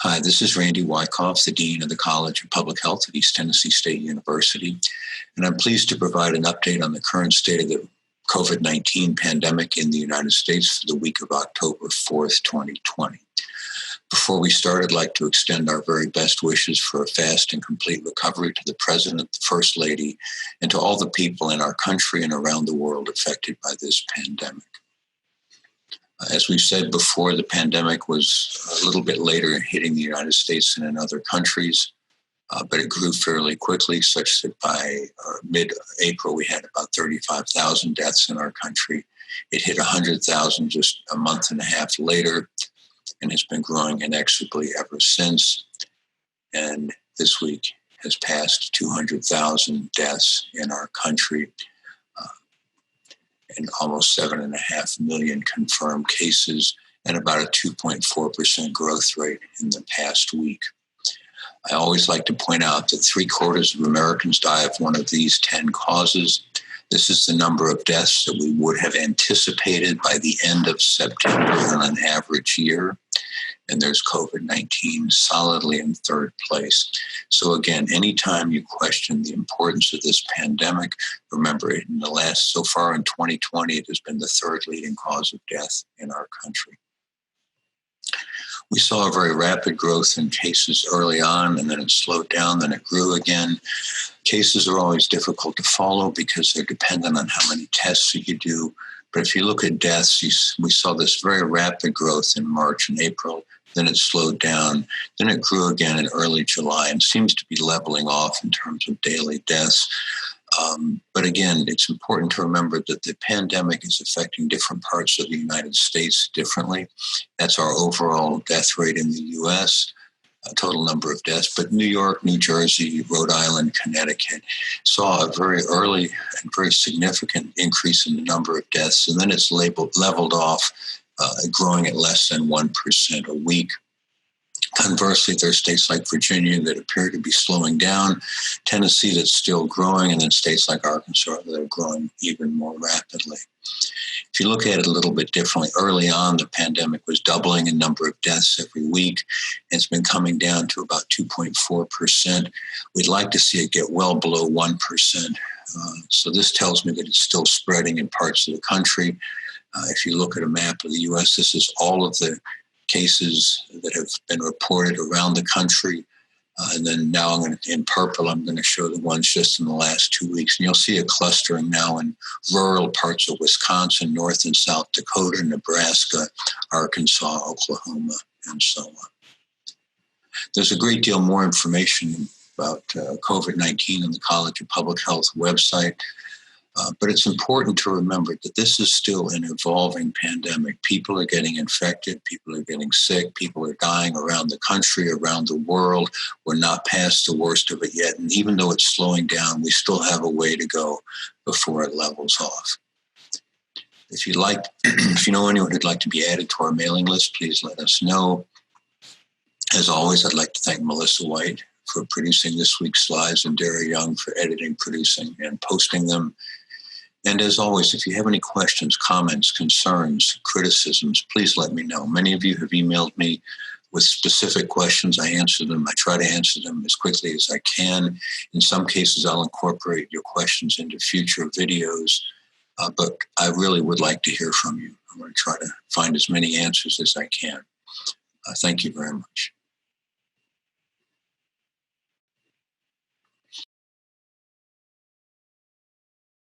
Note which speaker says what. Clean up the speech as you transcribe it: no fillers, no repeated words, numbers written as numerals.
Speaker 1: Hi, this is Randy Wykoff, the Dean of the College of Public Health at East Tennessee State University, and I'm pleased to provide an update on the current state of the COVID-19 pandemic in the United States for the week of October 4th, 2020. Before we start, I'd like to extend our very best wishes for a fast and complete recovery to the President, the First Lady, and to all the people in our country and around the world affected by this pandemic. As we've said before, the pandemic was a little bit later hitting the United States than in other countries, but it grew fairly quickly, such that by mid-April, we had about 35,000 deaths in our country. It hit 100,000 just a month and a half later, and has been growing inexorably ever since. And this week has passed 200,000 deaths in our country, and almost 7.5 million confirmed cases, and about a 2.4% growth rate in the past week. I always like to point out that 3/4 of Americans die of one of these 10 causes. This is the number of deaths that we would have anticipated by the end of September on an average year. And there's COVID-19 solidly in third place. So again, anytime you question the importance of this pandemic, remember it so far in 2020, it has been the third leading cause of death in our country. We saw a very rapid growth in cases early on, and then it slowed down, then it grew again. Cases are always difficult to follow because they're dependent on how many tests that you do. But if you look at deaths, we saw this very rapid growth in March and April. Then it slowed down. Then it grew again in early July and seems to be leveling off in terms of daily deaths. But again, it's important to remember that the pandemic is affecting different parts of the United States differently. That's our overall death rate in the U.S., total number of deaths. But New York, New Jersey, Rhode Island, Connecticut saw a very early and very significant increase in the number of deaths. And then it's leveled off, growing at less than 1% a week. Conversely, there are states like Virginia that appear to be slowing down, Tennessee that's still growing, and then states like Arkansas that are growing even more rapidly. If you look at it a little bit differently, early on, the pandemic was doubling in number of deaths every week. It's been coming down to about 2.4%. We'd like to see it get well below 1%. So this tells me that it's still spreading in parts of the country. If you look at a map of the U.S., this is all of the cases that have been reported around the country. And then now in purple, I'm going to show the ones just in the last 2 weeks. And you'll see a clustering now in rural parts of Wisconsin, North and South Dakota, Nebraska, Arkansas, Oklahoma, and so on. There's a great deal more information about COVID-19 on the College of Public Health website. But it's important to remember that this is still an evolving pandemic. People are getting infected. People are getting sick. People are dying around the country, around the world. We're not past the worst of it yet. And even though it's slowing down, we still have a way to go before it levels off. If you know anyone who'd like to be added to our mailing list, please let us know. As always, I'd like to thank Melissa White for producing this week's slides and Dara Young for editing, producing, and posting them. And as always, if you have any questions, comments, concerns, criticisms, please let me know. Many of you have emailed me with specific questions. I answer them. I try to answer them as quickly as I can. In some cases, I'll incorporate your questions into future videos. But I really would like to hear from you. I'm going to try to find as many answers as I can. Thank you very much.